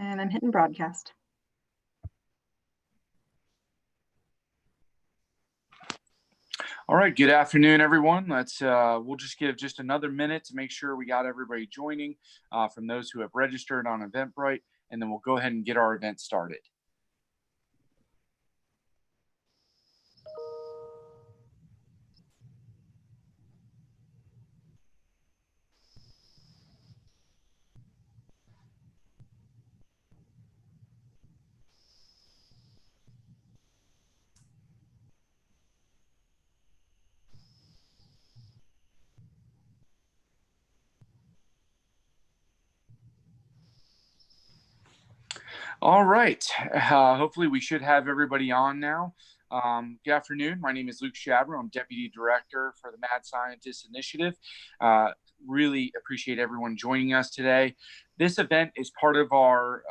And I'm hitting broadcast. All right, good afternoon, everyone. We'll just give just another minute to make sure we got everybody joining from those who have registered on Eventbrite, and then we'll go ahead and get our event started. All right, hopefully we should have everybody on now. Good afternoon. My name is Luke Shabro. I'm Deputy Director for the Mad Scientist Initiative. Really appreciate everyone joining us today. This event is part of our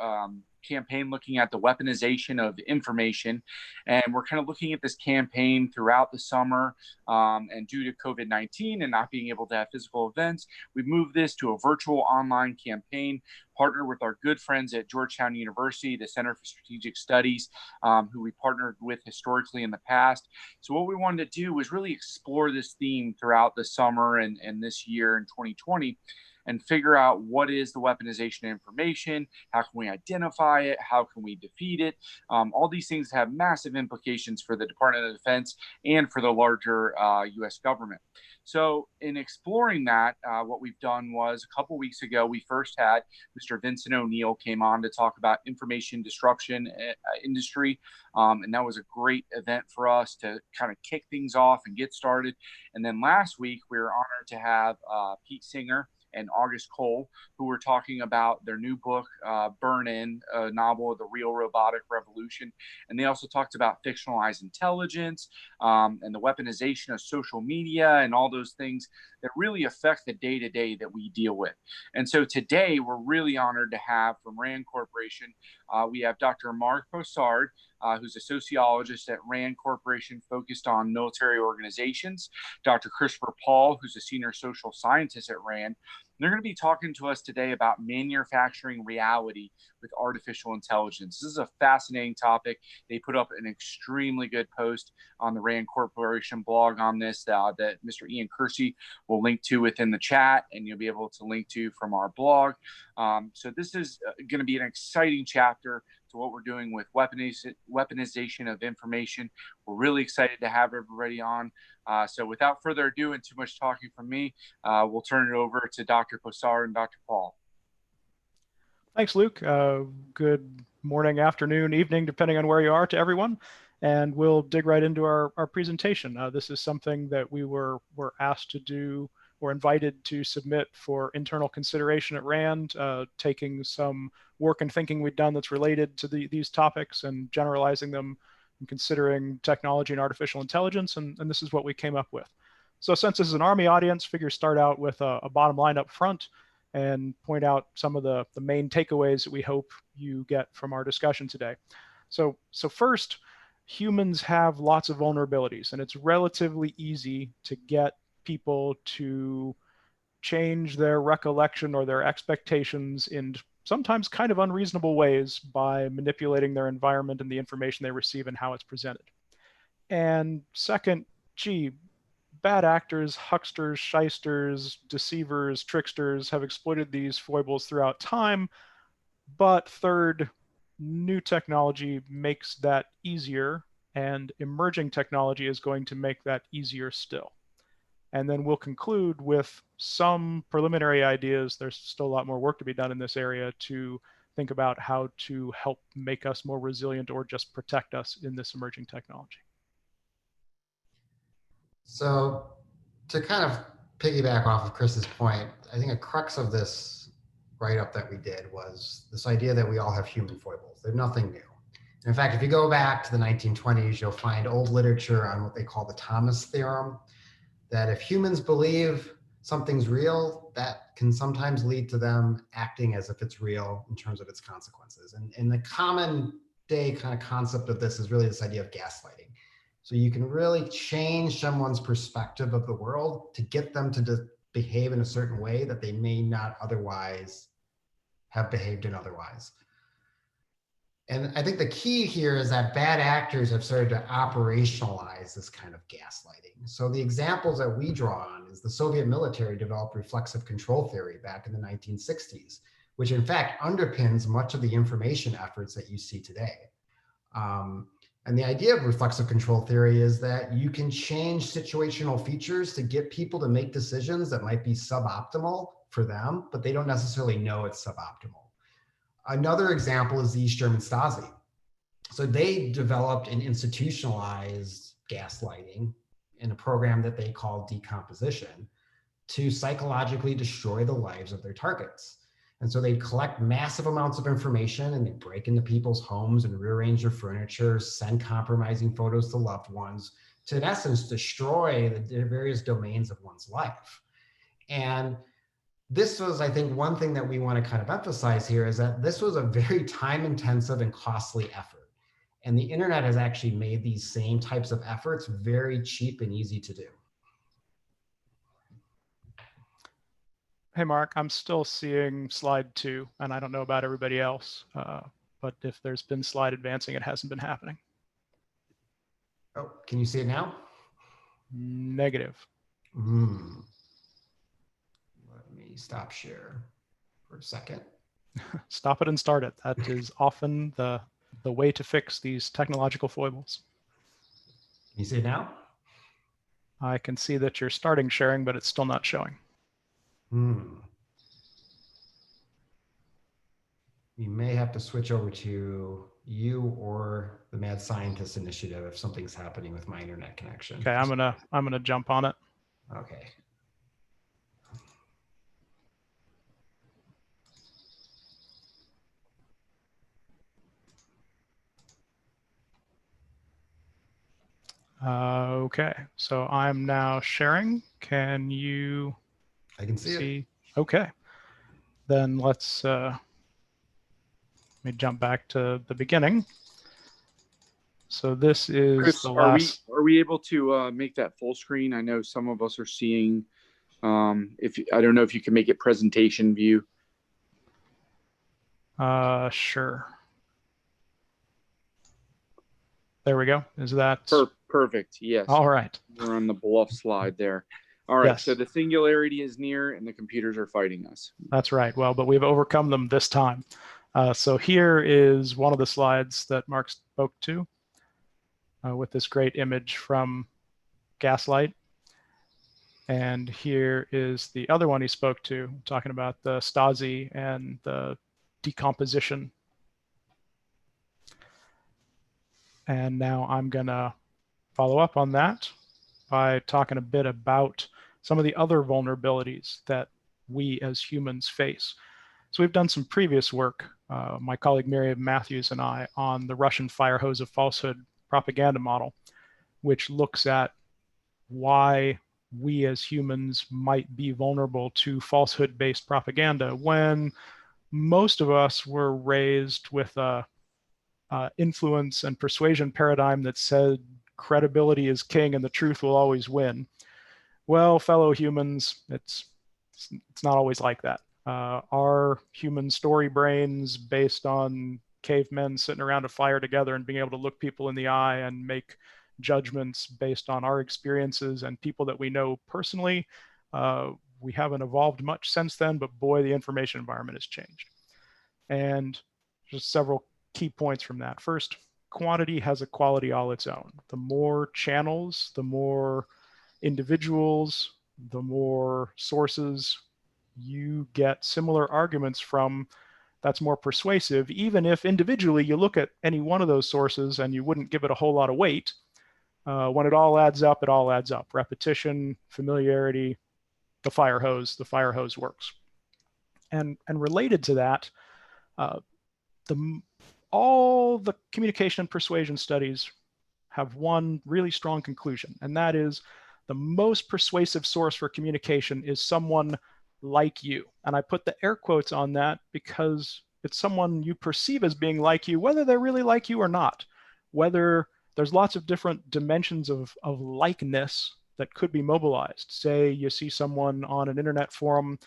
campaign looking at the weaponization of information. And we're kind of looking at this campaign throughout the summer. And due to COVID-19 and not being able to have physical events, we've moved this to a virtual online campaign, partnered with our good friends at Georgetown University, the Center for Strategic Studies, who we partnered with historically in the past. So what we wanted to do was really explore this theme throughout the summer and this year in 2020, and figure out what is the weaponization of information, how can we identify it, how can we defeat it. All these things have massive implications for the Department of Defense and for the larger US government. So in exploring that, what we've done was a couple weeks ago, we first had Mr. Vincent O'Neill came on to talk about information disruption industry. And that was a great event for us to kind of kick things off and get started. And then last week, we were honored to have Pete Singer and August Cole, who were talking about their new book, Burn In, a novel of the real robotic revolution. And they also talked about fictionalized intelligence and the weaponization of social media and all those things that really affect the day-to-day that we deal with. And so today, we're really honored to have from RAND Corporation, we have Dr. Mark Posard, who's a sociologist at RAND Corporation focused on military organizations, Dr. Christopher Paul, who's a senior social scientist at RAND. They're going to be talking to us today about manufacturing reality with artificial intelligence. This is a fascinating topic. They put up an extremely good post on the RAND Corporation blog on this that Mr. Ian Kersey will link to within the chat, and you'll be able to link to from our blog. So this is going to be an exciting chapter to what we're doing with weaponization of information. We're really excited to have everybody on. So without further ado and too much talking from me, we'll turn it over to Dr. Posard and Dr. Paul. Thanks, Luke. Good morning, afternoon, evening, depending on where you are, to everyone. And we'll dig right into our presentation. This is something that we were asked to do or invited to submit for internal consideration at RAND, taking some work and thinking we'd done that's related to these topics and generalizing them and considering technology and artificial intelligence, and this is what we came up with. So since this is an Army audience, figure start out with a bottom line up front and point out some of the main takeaways that we hope you get from our discussion today. So first, humans have lots of vulnerabilities, and it's relatively easy to get people to change their recollection or their expectations in sometimes kind of unreasonable ways by manipulating their environment and the information they receive and how it's presented. And second, bad actors, hucksters, shysters, deceivers, tricksters have exploited these foibles throughout time. But third, new technology makes that easier, and emerging technology is going to make that easier still. And then we'll conclude with some preliminary ideas. There's still a lot more work to be done in this area to think about how to help make us more resilient or just protect us in this emerging technology. So to kind of piggyback off of Chris's point, I think a crux of this write-up that we did was this idea that we all have human foibles. They're nothing new. In fact, if you go back to the 1920s, you'll find old literature on what they call the Thomas theorem, that if humans believe something's real, that can sometimes lead to them acting as if it's real in terms of its consequences. And the common day kind of concept of this is really this idea of gaslighting. So you can really change someone's perspective of the world to get them to behave in a certain way that they may not otherwise have behaved in otherwise. And I think the key here is that bad actors have started to operationalize this kind of gaslighting. So the examples that we draw on is the Soviet military developed reflexive control theory back in the 1960s, which in fact underpins much of the information efforts that you see today. And the idea of reflexive control theory is that you can change situational features to get people to make decisions that might be suboptimal for them, but they don't necessarily know it's suboptimal. Another example is the East German Stasi. So they developed and institutionalized gaslighting in a program that they called decomposition to psychologically destroy the lives of their targets. And so they'd collect massive amounts of information and they'd break into people's homes and rearrange their furniture, send compromising photos to loved ones to, in essence, destroy the various domains of one's life. And this was, I think, one thing that we want to kind of emphasize here is that this was a very time-intensive and costly effort. And the internet has actually made these same types of efforts very cheap and easy to do. Hey, Mark, I'm still seeing slide 2, and I don't know about everybody else, but if there's been slide advancing, it hasn't been happening. Oh, can you see it now? Negative. Let me stop share for a second. Stop it and start it. That is often the way to fix these technological foibles. Can you see it now? I can see that you're starting sharing, but it's still not showing. We may have to switch over to you or the Mad Scientist Initiative if something's happening with my internet connection. Okay, I'm gonna jump on it. Okay. Okay, so I'm now sharing. Can you I can see it. Okay, then let me jump back to the beginning. So this is Chris, the last. Are we able to make that full screen? I know some of us are seeing. If I don't know if you can make it presentation view. Sure. There we go. Is that perfect? Yes. All right. We're on the bluff slide there. All right. Yes. So the singularity is near, and the computers are fighting us. That's right. Well, but we've overcome them this time. So here is one of the slides that Mark spoke to with this great image from Gaslight. And here is the other one he spoke to, talking about the Stasi and the decomposition. And now I'm going to follow up on that by talking a bit about some of the other vulnerabilities that we as humans face. So we've done some previous work, my colleague Miriam Matthews and I, on the Russian fire hose of falsehood propaganda model, which looks at why we as humans might be vulnerable to falsehood-based propaganda when most of us were raised with a influence and persuasion paradigm that said credibility is king and the truth will always win. Well, fellow humans, it's not always like that. Our human story brains, based on cavemen sitting around a fire together and being able to look people in the eye and make judgments based on our experiences and people that we know personally, we haven't evolved much since then, but boy, the information environment has changed. And just several key points from that. First, quantity has a quality all its own. The more channels, the more individuals, the more sources you get similar arguments from, that's more persuasive, even if individually you look at any one of those sources and you wouldn't give it a whole lot of weight. When it all adds up, it all adds up. Repetition, familiarity, the fire hose works. And related to that, all the communication and persuasion studies have one really strong conclusion, and that is the most persuasive source for communication is someone like you. And I put the air quotes on that because it's someone you perceive as being like you, whether they're really like you or not, whether there's lots of different dimensions of likeness that could be mobilized. Say you see someone on an internet forum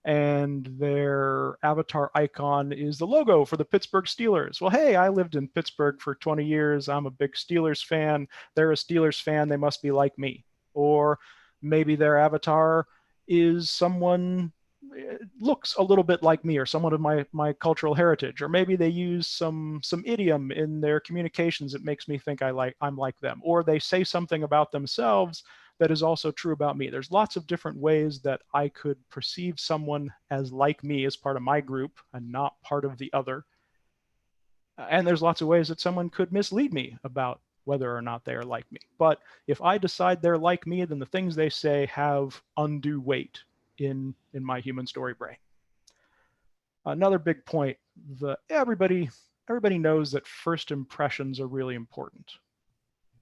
and their avatar icon is the logo for the Pittsburgh Steelers. Well, hey, I lived in Pittsburgh for 20 years. I'm a big Steelers fan. They're a Steelers fan. They must be like me. Or maybe their avatar is someone looks a little bit like me, or someone of my cultural heritage, or maybe they use some idiom in their communications that makes me think I'm like them, or they say something about themselves that is also true about me. There's lots of different ways that I could perceive someone as like me, as part of my group and not part of the other. And there's lots of ways that someone could mislead me about whether or not they are like me. But if I decide they're like me, then the things they say have undue weight in my human story brain. Another big point, everybody knows that first impressions are really important,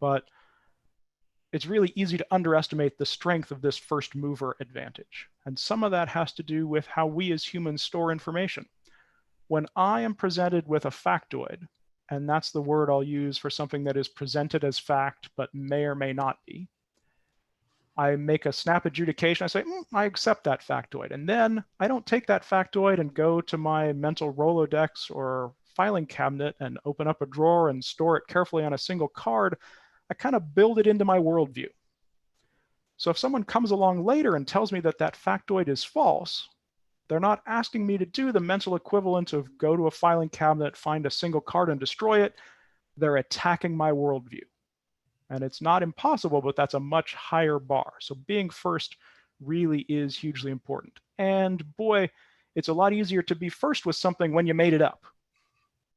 but it's really easy to underestimate the strength of this first mover advantage. And some of that has to do with how we as humans store information. When I am presented with a factoid, and that's the word I'll use for something that is presented as fact, but may or may not be, I make a snap adjudication. I say, I accept that factoid. And then I don't take that factoid and go to my mental Rolodex or filing cabinet and open up a drawer and store it carefully on a single card. I kind of build it into my worldview. So if someone comes along later and tells me that that factoid is false, they're not asking me to do the mental equivalent of go to a filing cabinet, find a single card and destroy it. They're attacking my worldview. And it's not impossible, but that's a much higher bar. So being first really is hugely important. And boy, it's a lot easier to be first with something when you made it up.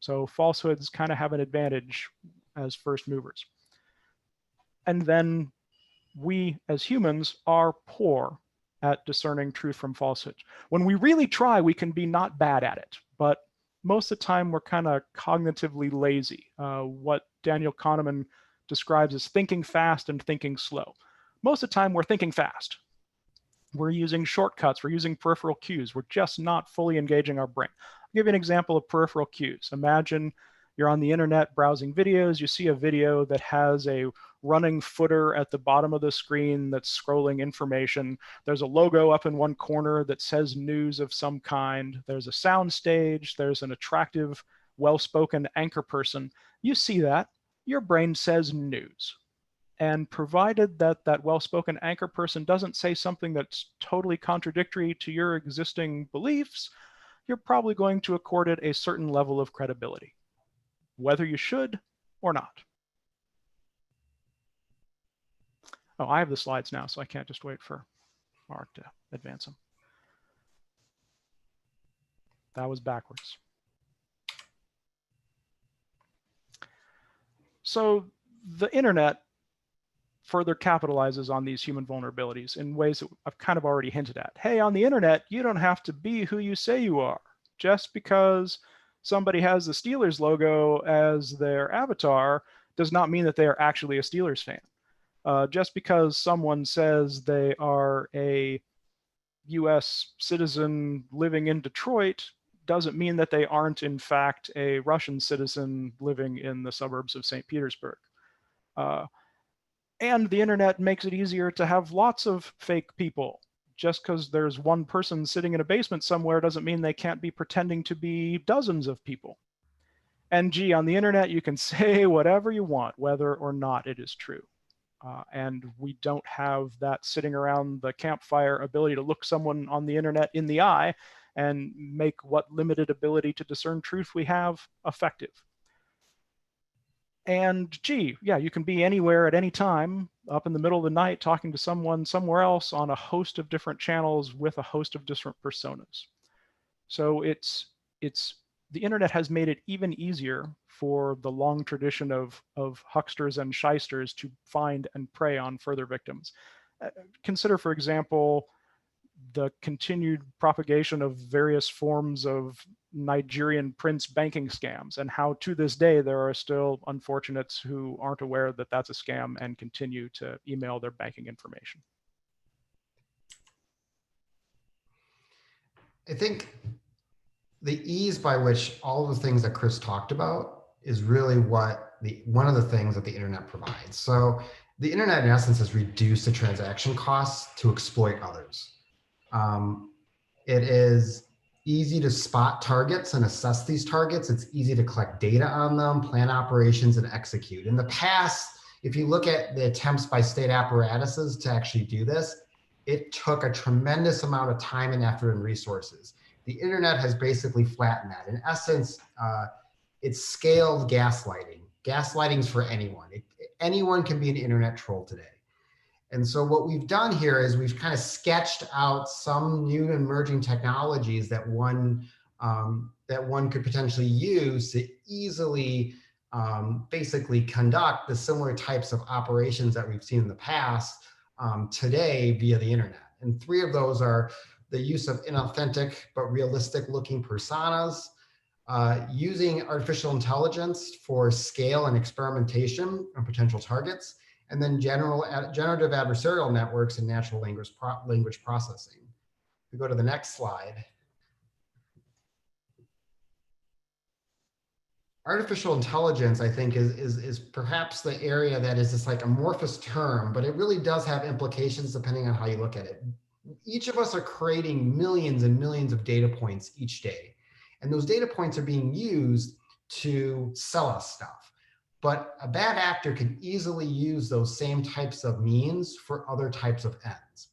So falsehoods kind of have an advantage as first movers. And then we as humans are poor at discerning truth from falsehood. When we really try, we can be not bad at it, but most of the time we're kind of cognitively lazy. What Daniel Kahneman describes as thinking fast and thinking slow. Most of the time we're thinking fast. We're using shortcuts, we're using peripheral cues. We're just not fully engaging our brain. I'll give you an example of peripheral cues. Imagine you're on the internet browsing videos, you see a video that has a running footer at the bottom of the screen that's scrolling information. There's a logo up in one corner that says news of some kind. There's a sound stage, there's an attractive, well-spoken anchor person. You see that, your brain says news. And provided that that well-spoken anchor person doesn't say something that's totally contradictory to your existing beliefs, you're probably going to accord it a certain level of credibility, whether you should or not. Oh, I have the slides now, so I can't just wait for Mark to advance them. That was backwards. So the internet further capitalizes on these human vulnerabilities in ways that I've kind of already hinted at. Hey, on the internet, you don't have to be who you say you are. Just because somebody has the Steelers logo as their avatar does not mean that they are actually a Steelers fan. Just because someone says they are a US citizen living in Detroit doesn't mean that they aren't in fact a Russian citizen living in the suburbs of St. Petersburg. And the internet makes it easier to have lots of fake people. Just because there's one person sitting in a basement somewhere doesn't mean they can't be pretending to be dozens of people. And gee, on the internet, you can say whatever you want, whether or not it is true. And we don't have that sitting around the campfire ability to look someone on the internet in the eye and make what limited ability to discern truth we have effective. And gee, yeah, you can be anywhere at any time, up in the middle of the night, talking to someone somewhere else on a host of different channels with a host of different personas. So the internet has made it even easier for the long tradition of hucksters and shysters to find and prey on further victims. Consider, for example, the continued propagation of various forms of Nigerian prince banking scams, and how to this day there are still unfortunates who aren't aware that that's a scam and continue to email their banking information. I think the ease by which all of the things that Chris talked about is really what one of the things that the internet provides. So the internet, in essence, has reduced the transaction costs to exploit others. It is easy to spot targets and assess these targets. It's easy to collect data on them, plan operations, and execute. In the past, if you look at the attempts by state apparatuses to actually do this, it took a tremendous amount of time and effort and resources. The internet has basically flattened that. In essence, it's scaled gaslighting. Gaslighting's for anyone. Anyone can be an internet troll today. And so what we've done here is we've kind of sketched out some new emerging technologies that one could potentially use to easily basically conduct the similar types of operations that we've seen in the past today via the internet. And three of those are the use of inauthentic but realistic looking personas, using artificial intelligence for scale and experimentation on potential targets, and then generative adversarial networks and natural language processing. We go to the next slide. Artificial intelligence, I think, is perhaps the area that is this like amorphous term, but it really does have implications depending on how you look at it. Each of us are creating millions and millions of data points each day. And those data points are being used to sell us stuff. But a bad actor can easily use those same types of means for other types of ends.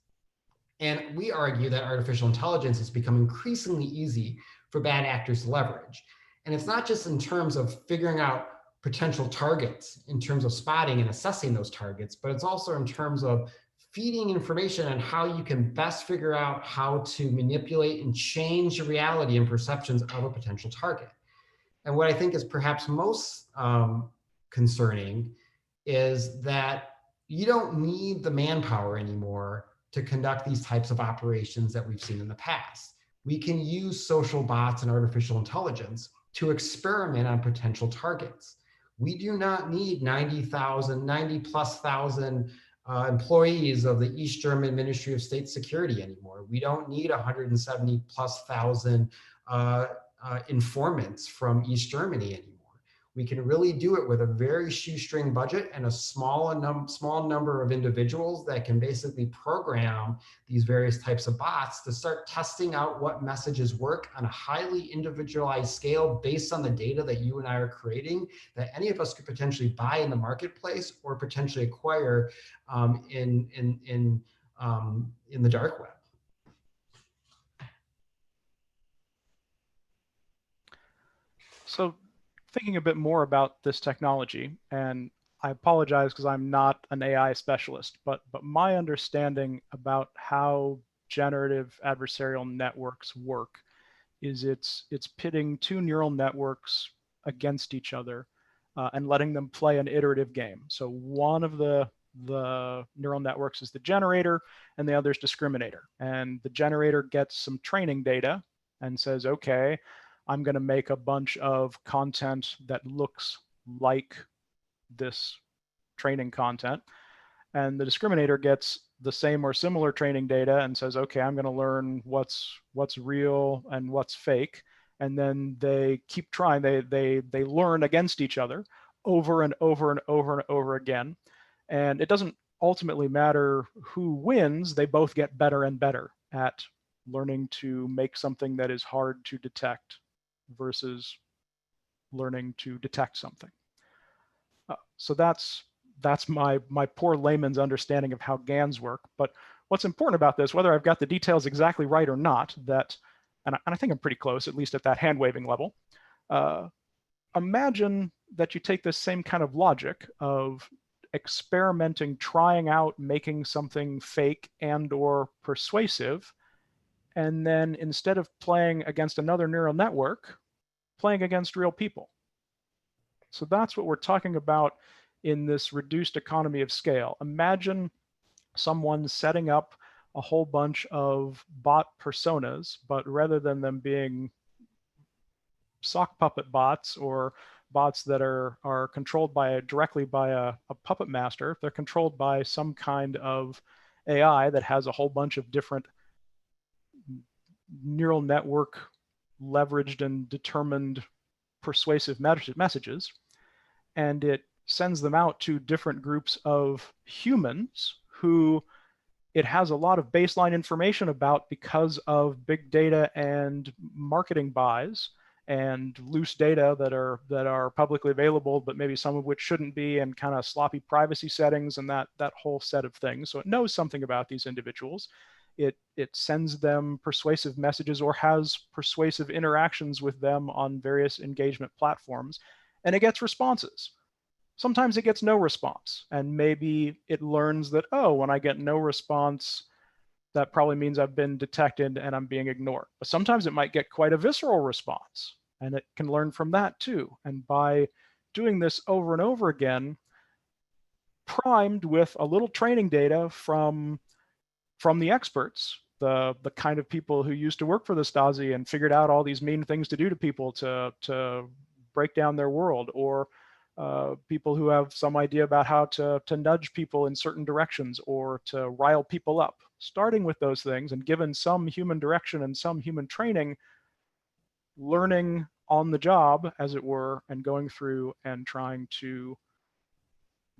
And we argue that artificial intelligence has become increasingly easy for bad actors to leverage. And it's not just in terms of figuring out potential targets, in terms of spotting and assessing those targets, but it's also in terms of feeding information on how you can best figure out how to manipulate and change the reality and perceptions of a potential target. And what I think is perhaps most concerning is that you don't need the manpower anymore to conduct these types of operations that we've seen in the past. We can use social bots and artificial intelligence to experiment on potential targets. We do not need 90 plus thousand employees of the East German Ministry of State Security anymore. We don't need 170 plus thousand informants from East Germany anymore. We can really do it with a very shoestring budget and a small number of individuals that can basically program these various types of bots to start testing out what messages work on a highly individualized scale based on the data that you and I are creating, that any of us could potentially buy in the marketplace or potentially acquire in the dark web. So thinking a bit more about this technology, and I apologize because I'm not an AI specialist, but my understanding about how generative adversarial networks work is it's pitting two neural networks against each other and letting them play an iterative game. So one of the neural networks is the generator and the other is discriminator. And the generator gets some training data and says, okay, I'm going to make a bunch of content that looks like this training content. And the discriminator gets the same or similar training data and says, okay, I'm going to learn what's real and what's fake. And then they keep trying. They learn against each other over and over and over and over again. And it doesn't ultimately matter who wins. They both get better and better at learning to make something that is hard to detect versus learning to detect something. So that's my poor layman's understanding of how GANs work. But what's important about this, whether I've got the details exactly right or not, and I think I'm pretty close, at least at that hand-waving level. Imagine that you take this same kind of logic of experimenting, trying out, making something fake and or persuasive, and then instead of playing against another neural network, playing against real people. So that's what we're talking about in this reduced economy of scale. Imagine someone setting up a whole bunch of bot personas, but rather than them being sock puppet bots or bots that are controlled directly by a puppet master, they're controlled by some kind of AI that has a whole bunch of different neural network leveraged and determined persuasive messages, and it sends them out to different groups of humans who it has a lot of baseline information about because of big data and marketing buys and loose data that are publicly available, but maybe some of which shouldn't be, and kind of sloppy privacy settings and that whole set of things. So it knows something about these individuals. It sends them persuasive messages or has persuasive interactions with them on various engagement platforms, and it gets responses. Sometimes it gets no response, and maybe it learns that, oh, when I get no response, that probably means I've been detected and I'm being ignored. But sometimes it might get quite a visceral response, and it can learn from that too. And by doing this over and over again, primed with a little training data from the experts, the kind of people who used to work for the Stasi and figured out all these mean things to do to people to break down their world, or people who have some idea about how to nudge people in certain directions or to rile people up. Starting with those things and given some human direction and some human training, learning on the job, as it were, and going through and trying to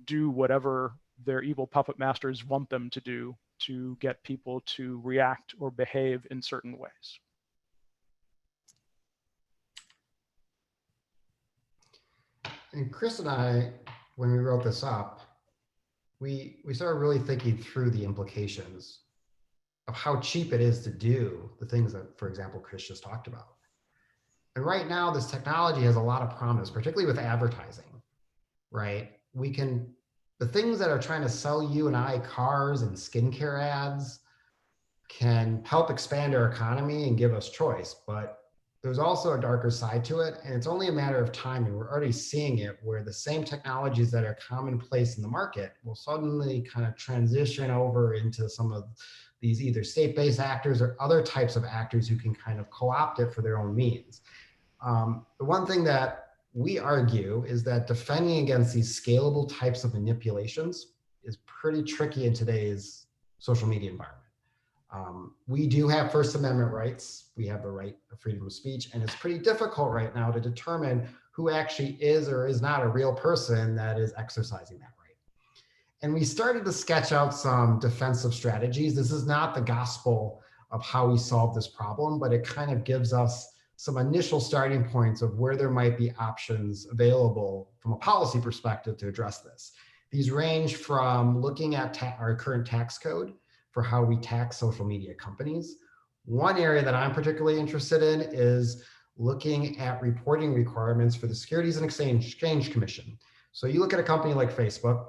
do whatever their evil puppet masters want them to do to get people to react or behave in certain ways. And Chris and I, when we wrote this up, we started really thinking through the implications of how cheap it is to do the things that, for example, Chris just talked about. And right now, this technology has a lot of promise, particularly with advertising, right? The things that are trying to sell you and I cars and skincare ads can help expand our economy and give us choice, but there's also a darker side to it, and it's only a matter of time, and we're already seeing it, where the same technologies that are commonplace in the market will suddenly kind of transition over into some of these either state-based actors or other types of actors who can kind of co-opt it for their own means. The one thing that we argue is that defending against these scalable types of manipulations is pretty tricky in today's social media environment. We do have First Amendment rights. We have the right of freedom of speech, and it's pretty difficult right now to determine who actually is or is not a real person that is exercising that right. And we started to sketch out some defensive strategies. This is not the gospel of how we solve this problem, but it kind of gives us some initial starting points of where there might be options available from a policy perspective to address this. These range from looking at our current tax code for how we tax social media companies. One area that I'm particularly interested in is looking at reporting requirements for the Securities and Exchange Commission. So you look at a company like Facebook,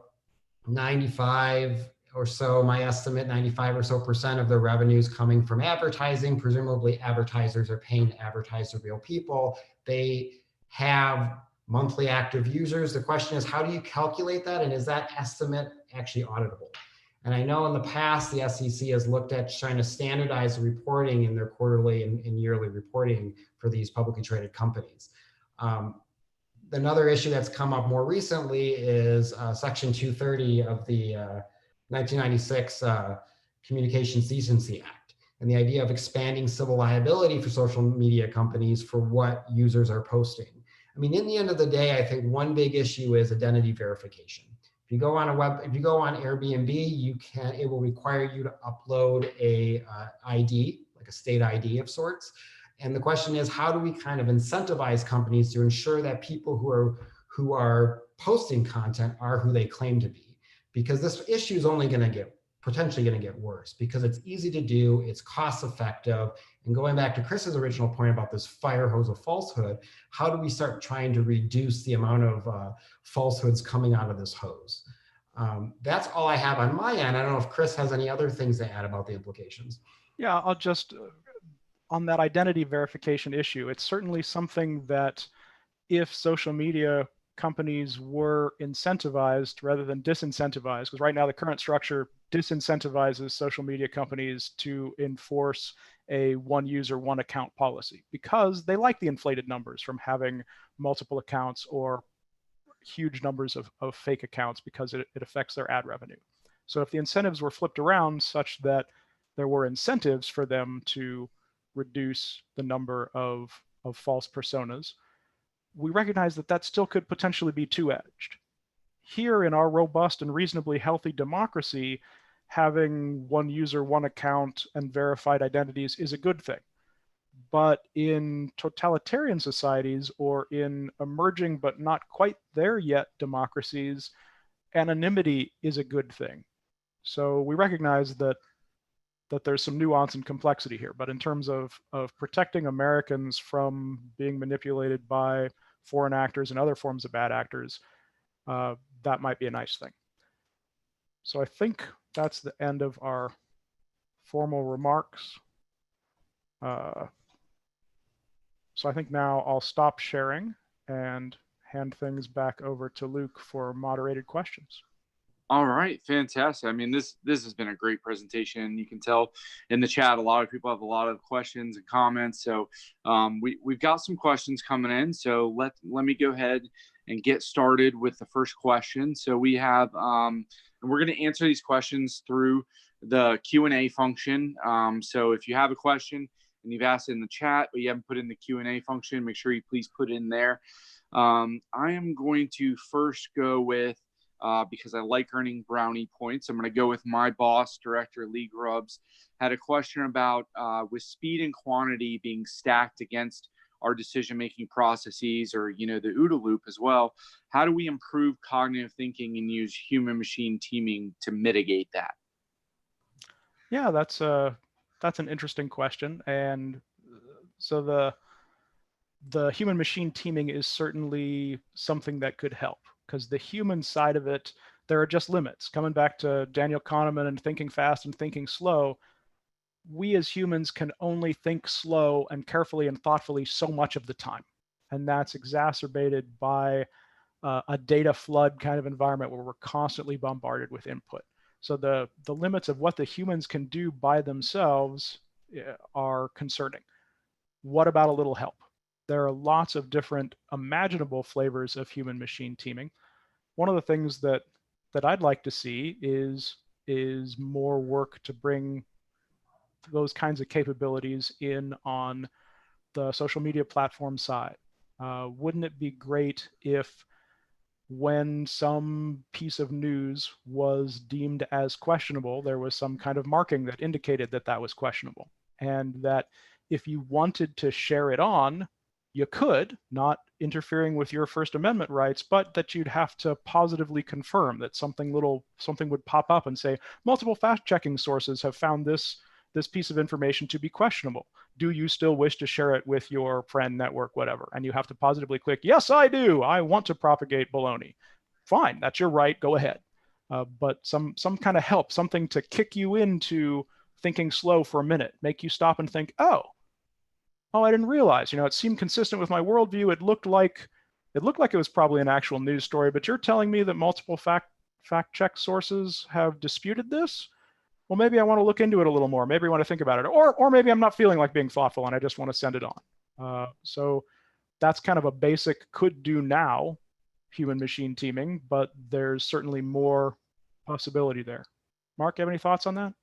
95 or so, my estimate, 95 or so % of their revenues coming from advertising. Presumably advertisers are paying to advertise to real people. They have monthly active users. The question is, how do you calculate that? And is that estimate actually auditable? And I know in the past, the SEC has looked at trying to standardize the reporting in their quarterly and yearly reporting for these publicly traded companies. Another issue that's come up more recently is Section 230 of the 1996 Communications Decency Act, and the idea of expanding civil liability for social media companies for what users are posting. I mean, in the end of the day, I think one big issue is identity verification. If you go on Airbnb, it will require you to upload a ID, like a state ID of sorts. And the question is, how do we kind of incentivize companies to ensure that people who are posting content are who they claim to be? Because this issue is only potentially going to get worse, because it's easy to do, it's cost effective. And going back to Chris's original point about this fire hose of falsehood, how do we start trying to reduce the amount of falsehoods coming out of this hose? That's all I have on my end. I don't know if Chris has any other things to add about the implications. Yeah, I'll just, on that identity verification issue, it's certainly something that if social media companies were incentivized rather than disincentivized, because right now the current structure disincentivizes social media companies to enforce a one user, one account policy, because they like the inflated numbers from having multiple accounts or huge numbers of fake accounts, because it affects their ad revenue. So if the incentives were flipped around such that there were incentives for them to reduce the number of false personas, we recognize that that still could potentially be two-edged. Here in our robust and reasonably healthy democracy, having one user, one account, and verified identities is a good thing. But in totalitarian societies or in emerging but not quite there yet democracies, anonymity is a good thing. So we recognize that there's some nuance and complexity here. But in terms of protecting Americans from being manipulated by foreign actors and other forms of bad actors, that might be a nice thing. So I think that's the end of our formal remarks. So I think now I'll stop sharing and hand things back over to Luke for moderated questions. All right, fantastic. I mean, this has been a great presentation. You can tell in the chat, a lot of people have a lot of questions and comments. So we've got some questions coming in. So let me go ahead and get started with the first question. So we have, and we're going to answer these questions through the Q&A function. So if you have a question and you've asked it in the chat, but you haven't put in the Q&A function, make sure you please put it in there. I am going to first go with, because I like earning brownie points, I'm going to go with my boss, Director Lee Grubbs. Had a question about with speed and quantity being stacked against our decision-making processes, or the OODA loop as well. How do we improve cognitive thinking and use human-machine teaming to mitigate that? Yeah, that's an interesting question, and so the human-machine teaming is certainly something that could help, because the human side of it, there are just limits. Coming back to Daniel Kahneman and thinking fast and thinking slow, we as humans can only think slow and carefully and thoughtfully so much of the time. And that's exacerbated by a data flood kind of environment where we're constantly bombarded with input. So the limits of what the humans can do by themselves are concerning. What about a little help? There are lots of different imaginable flavors of human-machine teaming. One of the things that I'd like to see is more work to bring those kinds of capabilities in on the social media platform side. Wouldn't it be great if, when some piece of news was deemed as questionable, there was some kind of marking that indicated that that was questionable, and that if you wanted to share it on, you could, not interfering with your First Amendment rights, but that you'd have to positively confirm that something would pop up and say, multiple fact-checking sources have found this piece of information to be questionable. Do you still wish to share it with your friend, network, whatever? And you have to positively click, yes, I do. I want to propagate baloney. Fine, that's your right. Go ahead. But some kind of help, something to kick you into thinking slow for a minute, make you stop and think, oh, I didn't realize. It seemed consistent with my worldview. It looked like it was probably an actual news story, but you're telling me that multiple fact check sources have disputed this? Well, maybe I want to look into it a little more. Maybe I want to think about it. Or maybe I'm not feeling like being thoughtful and I just want to send it on. So that's kind of a basic could do now human-machine teaming, but there's certainly more possibility there. Mark, you have any thoughts on that?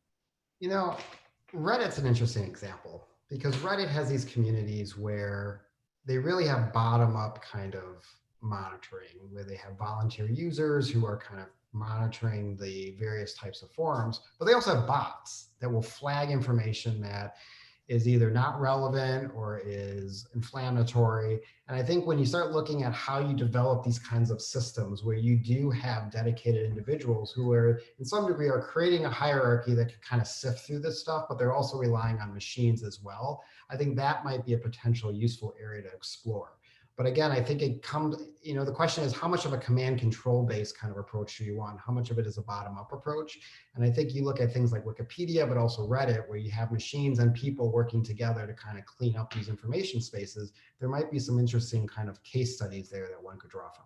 Reddit's an interesting example, because Reddit has these communities where they really have bottom-up kind of monitoring, where they have volunteer users who are kind of monitoring the various types of forums, but they also have bots that will flag information that is either not relevant or is inflammatory. And I think when you start looking at how you develop these kinds of systems where you do have dedicated individuals who are, in some degree, are creating a hierarchy that can kind of sift through this stuff, but they're also relying on machines as well, I think that might be a potential useful area to explore. But again, I think it comes, the question is, how much of a command control based kind of approach do you want? How much of it is a bottom up approach? And I think you look at things like Wikipedia, but also Reddit, where you have machines and people working together to kind of clean up these information spaces. There might be some interesting kind of case studies there that one could draw from.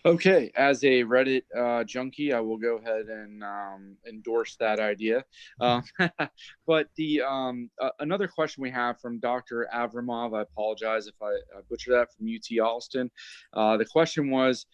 Okay, as a Reddit junkie, I will go ahead and endorse that idea. But the another question we have from Dr. Avramov, I apologize if I butchered that, from UT Austin. The question was,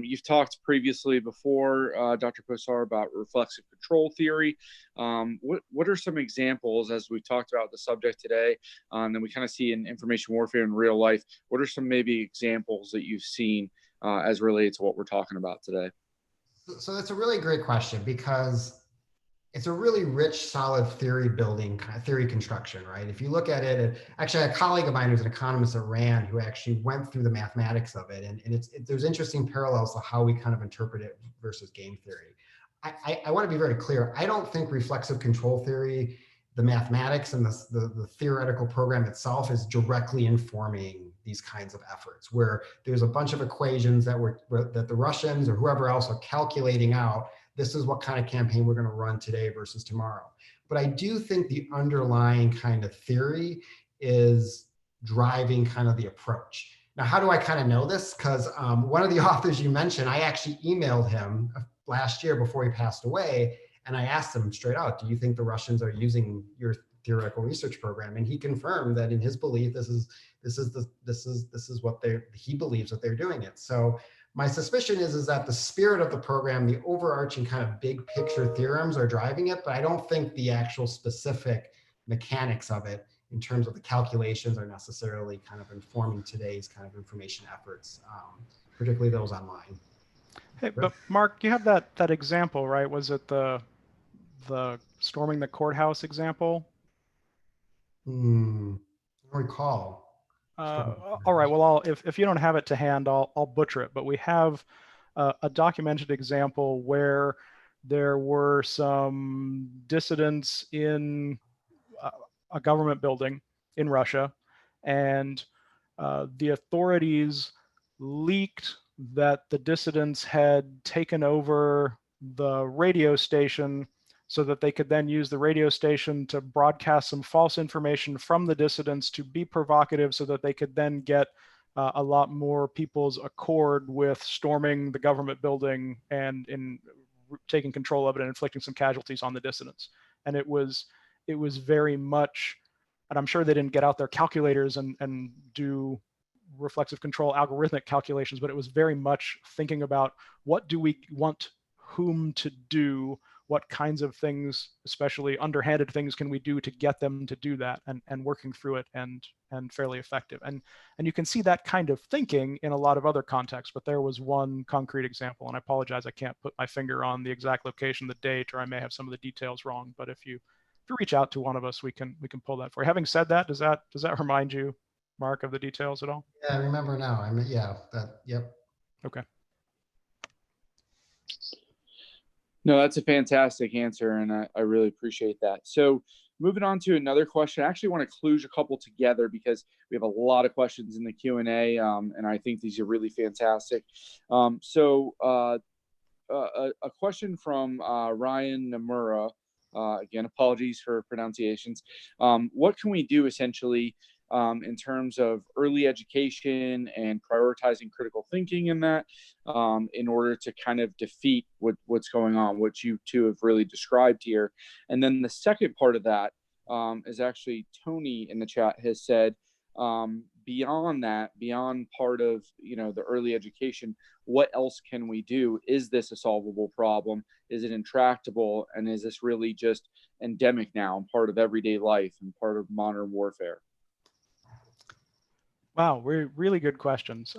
you've talked previously before, Dr. Posard, about reflexive control theory. What are some examples, as we talked about the subject today, and then we kind of see in information warfare in real life, what are some maybe examples that you've seen as related to what we're talking about today? So that's a really great question, because it's a really rich, solid theory building, kind of theory construction, right? If you look at it, actually a colleague of mine who's an economist at Rand who actually went through the mathematics of it, and there's interesting parallels to how we kind of interpret it versus game theory. I want to be very clear. I don't think reflexive control theory, the mathematics and the theoretical program itself, is directly informing these kinds of efforts, where there's a bunch of equations that the Russians or whoever else are calculating out. This is what kind of campaign we're going to run today versus tomorrow. But I do think the underlying kind of theory is driving kind of the approach. Now, how do I kind of know this? Because one of the authors you mentioned, I actually emailed him last year before he passed away, and I asked him straight out, do you think the Russians are using your theoretical research program? And he confirmed that in his belief, this is what he believes that they're doing it. So my suspicion is that the spirit of the program, the overarching kind of big picture theorems are driving it, but I don't think the actual specific mechanics of it in terms of the calculations are necessarily kind of informing today's kind of information efforts, particularly those online. Hey, but Mark, you have that example, right? Was it the storming the courthouse example? I don't recall. All right. Well, if you don't have it to hand, I'll butcher it. But we have a documented example where there were some dissidents in a government building in Russia, and the authorities leaked that the dissidents had taken over the radio station so that they could then use the radio station to broadcast some false information from the dissidents to be provocative, so that they could then get a lot more people's accord with storming the government building and in taking control of it and inflicting some casualties on the dissidents. And it was very much, and I'm sure they didn't get out their calculators and do reflexive control algorithmic calculations, but it was very much thinking about what do we want whom to do, what kinds of things, especially underhanded things, can we do to get them to do that, and working through it and fairly effective. And you can see that kind of thinking in a lot of other contexts, but there was one concrete example, and I apologize, I can't put my finger on the exact location, the date, or I may have some of the details wrong, but if you reach out to one of us, we can pull that for you. Having said that, does that remind you, Mark, of the details at all? Yeah, I remember now. Yep. Okay. No, that's a fantastic answer, and I really appreciate that. So moving on to another question, I actually want to kludge a couple together because we have a lot of questions in the Q&A, and I think these are really fantastic. So a question from Ryan Namura. Again, apologies for pronunciations. What can we do essentially in terms of early education and prioritizing critical thinking in that, in order to kind of defeat what's going on, which you two have really described here? And then the second part of that is actually Tony in the chat has said, beyond that, beyond part of the early education, what else can we do? Is this a solvable problem? Is it intractable? And is this really just endemic now and part of everyday life and part of modern warfare? Wow, really good questions.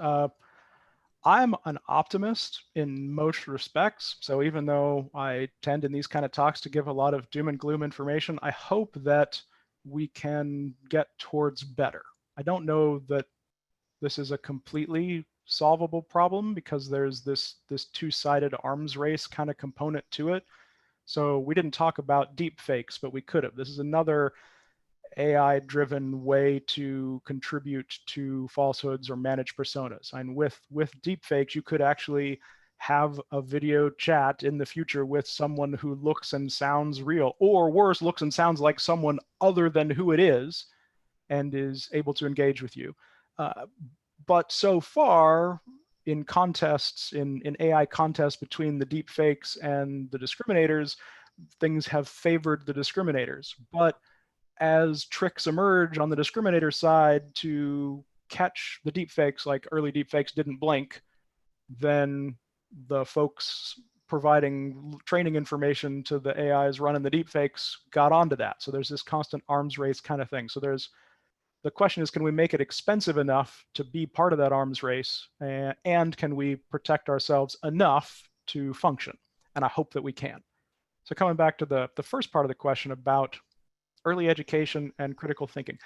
I'm an optimist in most respects. So even though I tend in these kind of talks to give a lot of doom and gloom information, I hope that we can get towards better. I don't know that this is a completely solvable problem, because there's this two-sided arms race kind of component to it. So we didn't talk about deep fakes, but we could have. This is another AI-driven way to contribute to falsehoods or manage personas. And with deepfakes, you could actually have a video chat in the future with someone who looks and sounds real, or worse, looks and sounds like someone other than who it is, and is able to engage with you. But so far, in contests, in AI contests between the deepfakes and the discriminators, things have favored the discriminators. But as tricks emerge on the discriminator side to catch the deepfakes, like early deepfakes didn't blink, then the folks providing training information to the AIs running the deepfakes got onto that. So there's this constant arms race kind of thing. So there's The question is, can we make it expensive enough to be part of that arms race? And can we protect ourselves enough to function? And I hope that we can. So coming back to the first part of the question about early education and critical thinking,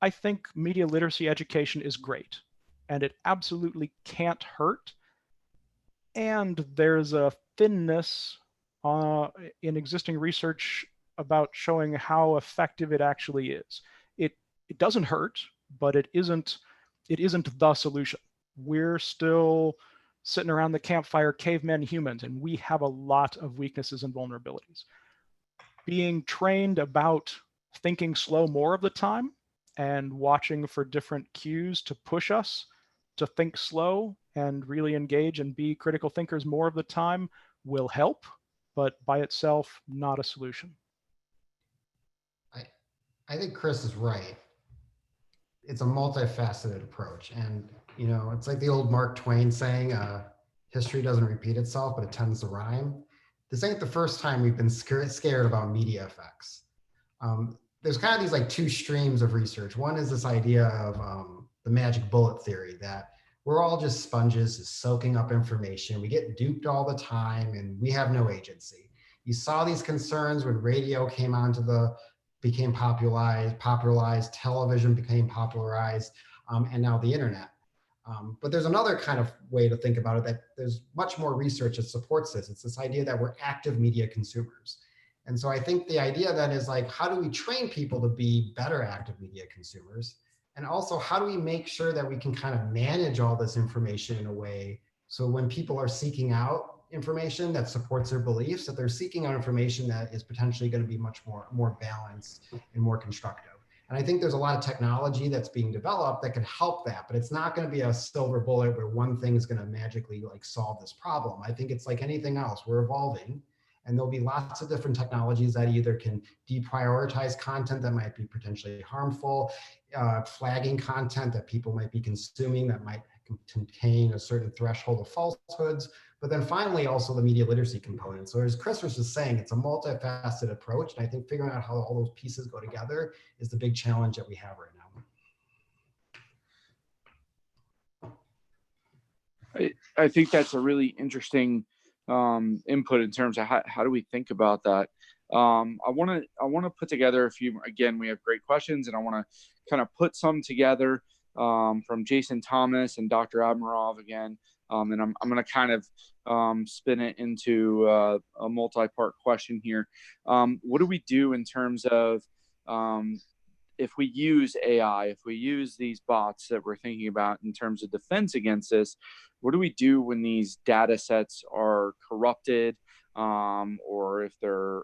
I think media literacy education is great, and it absolutely can't hurt. And there's a thinness in existing research about showing how effective it actually is. It doesn't hurt, but it isn't the solution. We're still sitting around the campfire cavemen humans, and we have a lot of weaknesses and vulnerabilities. Being trained about thinking slow more of the time and watching for different cues to push us to think slow and really engage and be critical thinkers more of the time will help, but by itself, not a solution. I think Chris is right. It's a multifaceted approach. And, it's like the old Mark Twain saying, history doesn't repeat itself, but it tends to rhyme. This ain't the first time we've been scared about media effects. There's kind of these like two streams of research. One is this idea of the magic bullet theory, that we're all just sponges just soaking up information. We get duped all the time and we have no agency. You saw these concerns when radio became popularized, television became popularized, and now the internet. But there's another kind of way to think about it, that there's much more research that supports this. It's this idea that we're active media consumers. And so I think the idea then is like, how do we train people to be better active media consumers? And also, how do we make sure that we can kind of manage all this information in a way so when people are seeking out information that supports their beliefs, that they're seeking out information that is potentially going to be much more balanced and more constructive. And I think there's a lot of technology that's being developed that can help that, but it's not going to be a silver bullet where one thing is going to magically like solve this problem. I think it's like anything else, we're evolving, and there'll be lots of different technologies that either can deprioritize content that might be potentially harmful, flagging content that people might be consuming that might contain a certain threshold of falsehoods, but then finally also the media literacy component. So as Chris was just saying, it's a multifaceted approach, and I think figuring out how all those pieces go together is the big challenge that we have right now. I think that's a really interesting input in terms of how do we think about that. I want to put together a few. Again, we have great questions, and I want to kind of put some together from Jason Thomas and Dr. Abmarov again. And I'm going to kind of spin it into a multi-part question here. What do we do in terms of if we use AI, if we use these bots that we're thinking about in terms of defense against this? What do we do when these data sets are corrupted, or if they're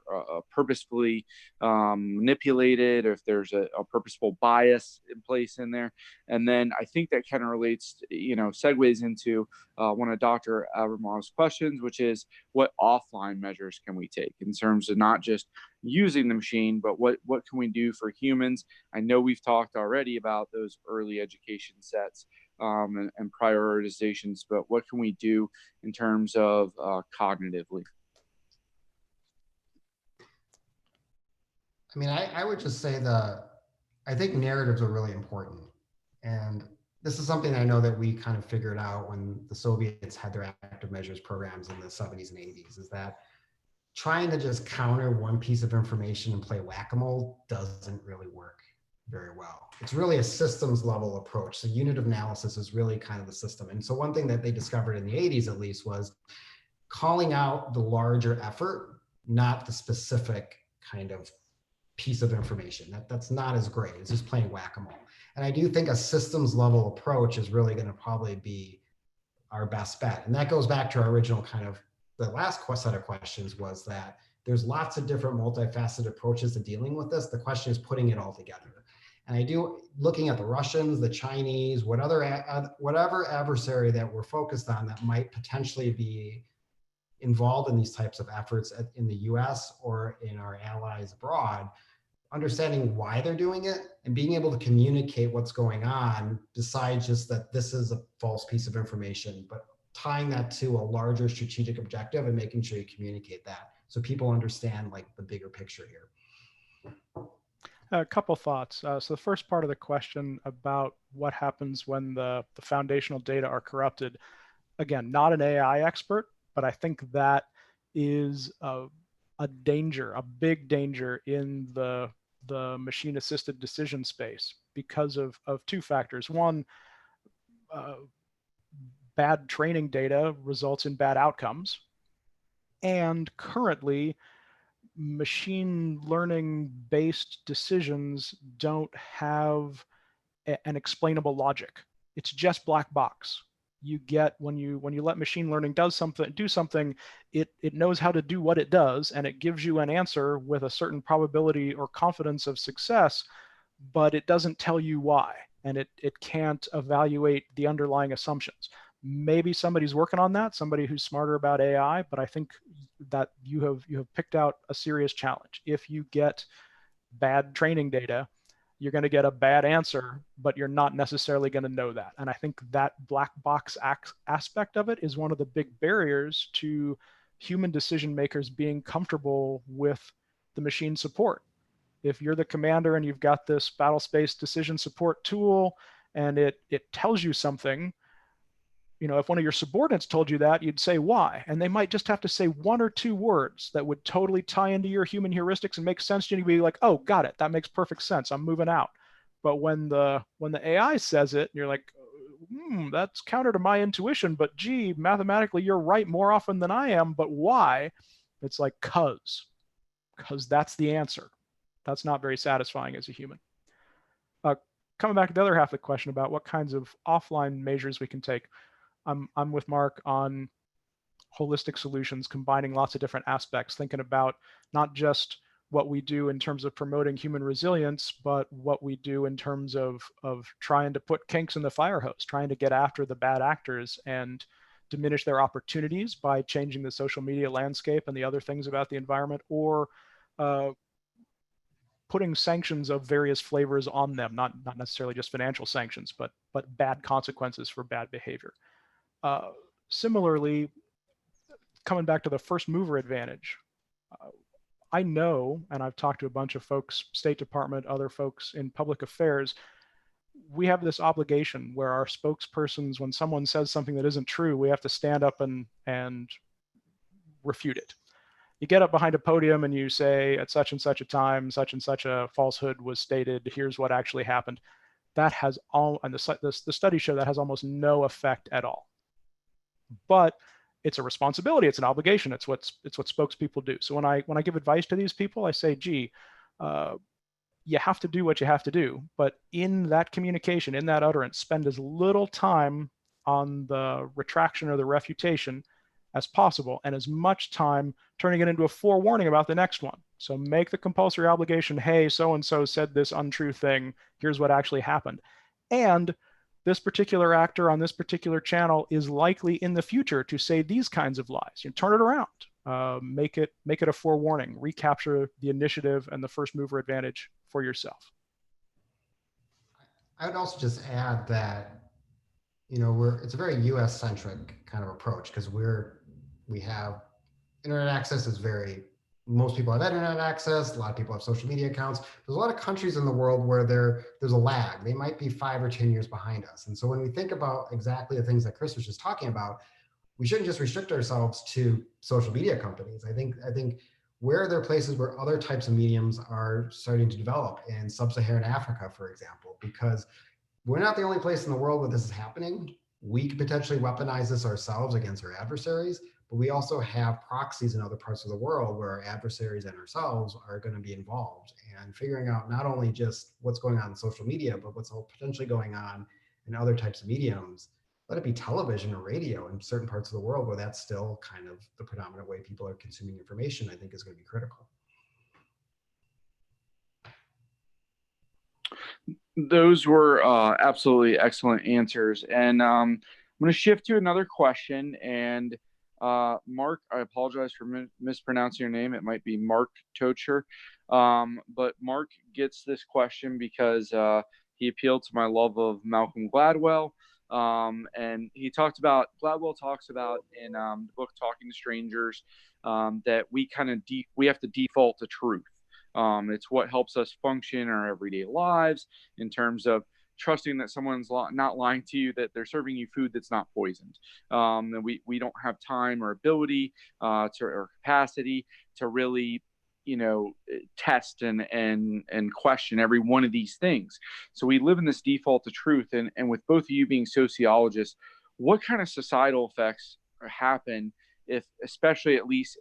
purposefully manipulated, or if there's a purposeful bias in place in there? And then I think that kind of relates, segues into one of Dr. Abramov's questions, which is what offline measures can we take in terms of not just using the machine, but what can we do for humans? I know we've talked already about those early education sets and prioritizations, but what can we do in terms of cognitively? I mean, I would just say I think narratives are really important. And this is something I know that we kind of figured out when the Soviets had their active measures programs in the 70s and 80s, is that trying to just counter one piece of information and play whack-a-mole doesn't really work very well. It's really a systems level approach. So unit of analysis is really kind of the system. And so one thing that they discovered in the 80s, at least, was calling out the larger effort, not the specific kind of piece of information. That's not as great. It's just playing whack-a-mole. And I do think a systems level approach is really going to probably be our best bet. And that goes back to our original kind of, the last set of questions was that there's lots of different multifaceted approaches to dealing with this. The question is putting it all together. And I do, looking at the Russians, the Chinese, whatever adversary that we're focused on that might potentially be involved in these types of efforts in the US or in our allies abroad, understanding why they're doing it and being able to communicate what's going on, besides just that this is a false piece of information, but tying that to a larger strategic objective and making sure you communicate that so people understand like the bigger picture here. A couple thoughts. So the first part of the question about what happens when the foundational data are corrupted. Again, not an AI expert, but I think that is a danger, a big danger in the machine-assisted decision space because of two factors. One, uh, bad training data results in bad outcomes. And currently, machine learning based decisions don't have an explainable logic. It's just black box. You get when you let machine learning do something, it knows how to do what it does, and it gives you an answer with a certain probability or confidence of success, but it doesn't tell you why, and it can't evaluate the underlying assumptions. Maybe somebody's working on that, somebody who's smarter about AI, but I think that you have picked out a serious challenge. If you get bad training data, you're going to get a bad answer, but you're not necessarily going to know that. And I think that black box aspect of it is one of the big barriers to human decision makers being comfortable with the machine support. If you're the commander and you've got this battle space decision support tool and it tells you something, if one of your subordinates told you that, you'd say why, and they might just have to say one or two words that would totally tie into your human heuristics and make sense to you. You'd be like, oh, got it, that makes perfect sense, I'm moving out. But when the AI says it, you're like, that's counter to my intuition, but gee, mathematically you're right more often than I am, but why? It's like, because that's the answer. That's not very satisfying as a human. Coming back to the other half of the question about what kinds of offline measures we can take, I'm with Mark on holistic solutions, combining lots of different aspects, thinking about not just what we do in terms of promoting human resilience, but what we do in terms of trying to put kinks in the fire hose, trying to get after the bad actors and diminish their opportunities by changing the social media landscape and the other things about the environment, or putting sanctions of various flavors on them, not necessarily just financial sanctions, but bad consequences for bad behavior. Similarly, coming back to the first mover advantage, I know, and I've talked to a bunch of folks, State Department, other folks in public affairs, we have this obligation where our spokespersons, when someone says something that isn't true, we have to stand up and refute it. You get up behind a podium and you say, at such and such a time, such and such a falsehood was stated, here's what actually happened. That has all, and the studies show that has almost no effect at all. But it's a responsibility, it's an obligation, it's what spokespeople do. So when I give advice to these people, I say, gee, you have to do what you have to do, but in that communication, in that utterance, spend as little time on the retraction or the refutation as possible, and as much time turning it into a forewarning about the next one. So make the compulsory obligation, hey, so-and-so said this untrue thing, here's what actually happened. And this particular actor on this particular channel is likely in the future to say these kinds of lies. Turn it around, make it a forewarning, recapture the initiative and the first mover advantage for yourself. I would also just add that, it's a very US centric kind of approach, because we have internet access is most people have internet access. A lot of people have social media accounts. There's a lot of countries in the world where there's a lag. They might be 5 or 10 years behind us. And so when we think about exactly the things that Chris was just talking about, we shouldn't just restrict ourselves to social media companies. I think where there are places where other types of mediums are starting to develop in sub-Saharan Africa, for example, because we're not the only place in the world where this is happening. We could potentially weaponize this ourselves against our adversaries, but we also have proxies in other parts of the world where our adversaries and ourselves are going to be involved, and figuring out not only just what's going on in social media, but what's potentially going on in other types of mediums, let it be television or radio in certain parts of the world where that's still kind of the predominant way people are consuming information, I think is going to be critical. Those were absolutely excellent answers. And I'm going to shift to another question. And Mark, I apologize for mispronouncing your name. It might be Mark Tocher. But Mark gets this question because he appealed to my love of Malcolm Gladwell. And Gladwell talks about in the book Talking to Strangers that we have to default to truth. It's what helps us function in our everyday lives in terms of trusting that someone's not lying to you, that they're serving you food that's not poisoned. And we don't have time or ability or capacity to really, test and question every one of these things. So we live in this default to truth. And with both of you being sociologists, what kind of societal effects happen if, especially at least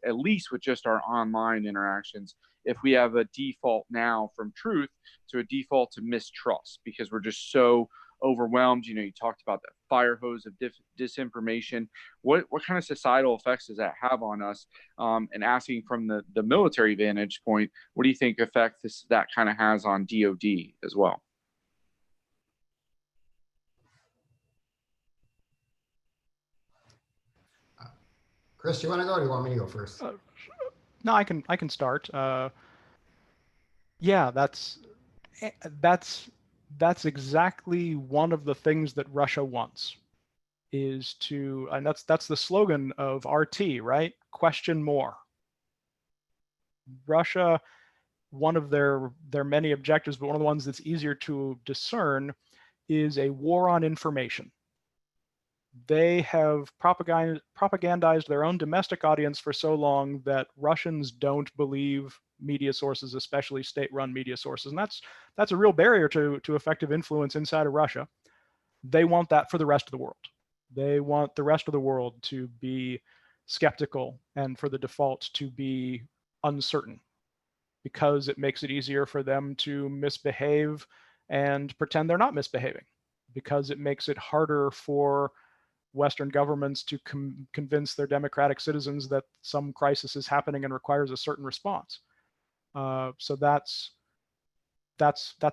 with just our online interactions, if we have a default now from truth to a default to mistrust because we're just so overwhelmed? You talked about that fire hose of disinformation. What kind of societal effects does that have on us? And asking from the military vantage point, what do you think effect that kind of has on DoD as well? Chris, do you want to go or do you want me to go first? No, I can start. Yeah, that's exactly one of the things that Russia wants, is to, and that's the slogan of RT, right? Question more. Russia, one of their many objectives, but one of the ones that's easier to discern, is a war on information. They have propagandized their own domestic audience for so long that Russians don't believe media sources, especially state-run media sources. And that's a real barrier to effective influence inside of Russia. They want that for the rest of the world. They want the rest of the world to be skeptical and for the default to be uncertain, because it makes it easier for them to misbehave and pretend they're not misbehaving, because it makes it harder for Western governments to convince their democratic citizens that some crisis is happening and requires a certain response. So that's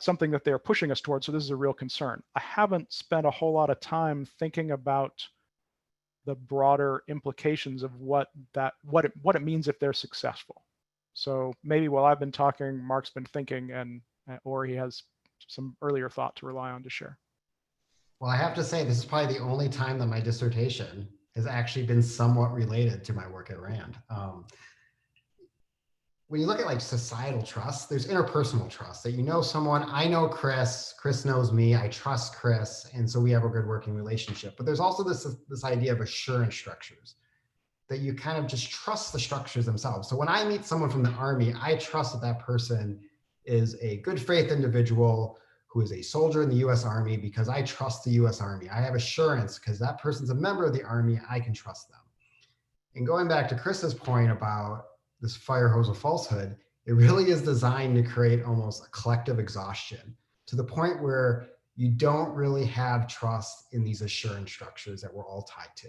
something that they're pushing us towards. So this is a real concern. I haven't spent a whole lot of time thinking about the broader implications of what it means if they're successful. So maybe while I've been talking, Mark's been thinking, or he has some earlier thought to rely on to share. Well, I have to say, this is probably the only time that my dissertation has actually been somewhat related to my work at RAND. When you look at like societal trust, there's interpersonal trust, that someone, I know Chris knows me, I trust Chris, and so we have a good working relationship. But there's also this idea of assurance structures, that you kind of just trust the structures themselves. So when I meet someone from the Army, I trust that person is a good faith individual who is a soldier in the US Army, because I trust the US Army. I have assurance because that person's a member of the Army, I can trust them. And going back to Chris's point about this fire hose of falsehood, it really is designed to create almost a collective exhaustion, to the point where you don't really have trust in these assurance structures that we're all tied to.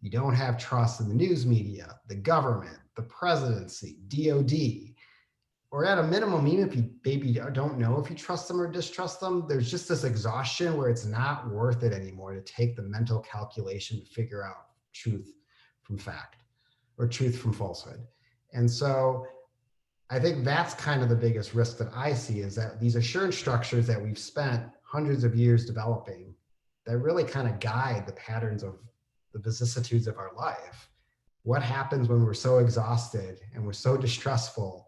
You don't have trust in the news media, the government, the presidency, DOD, or at a minimum, even if you maybe don't know if you trust them or distrust them, there's just this exhaustion where it's not worth it anymore to take the mental calculation to figure out truth from fact or truth from falsehood. And so I think that's kind of the biggest risk that I see, is that these assurance structures that we've spent hundreds of years developing, that really kind of guide the patterns of the vicissitudes of our life. What happens when we're so exhausted and we're so distrustful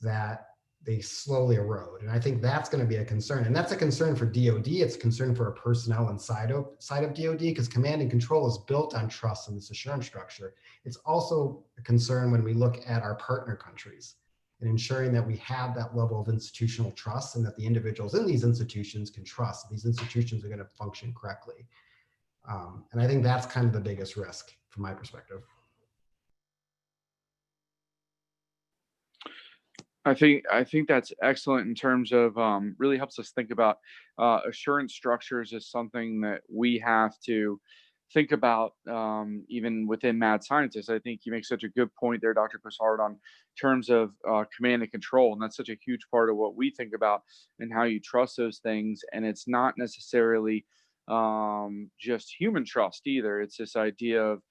that they slowly erode? And I think that's going to be a concern. And that's a concern for DoD. It's a concern for our personnel inside of DoD, because command and control is built on trust in this assurance structure. It's also a concern when we look at our partner countries and ensuring that we have that level of institutional trust, and that the individuals in these institutions can trust that these institutions are going to function correctly. And I think that's kind of the biggest risk from my perspective. I think that's excellent in terms of really helps us think about assurance structures as something that we have to think about even within mad scientists. I think you make such a good point there, Dr. Posard, on terms of command and control, and that's such a huge part of what we think about and how you trust those things. And it's not necessarily just human trust either. It's this idea of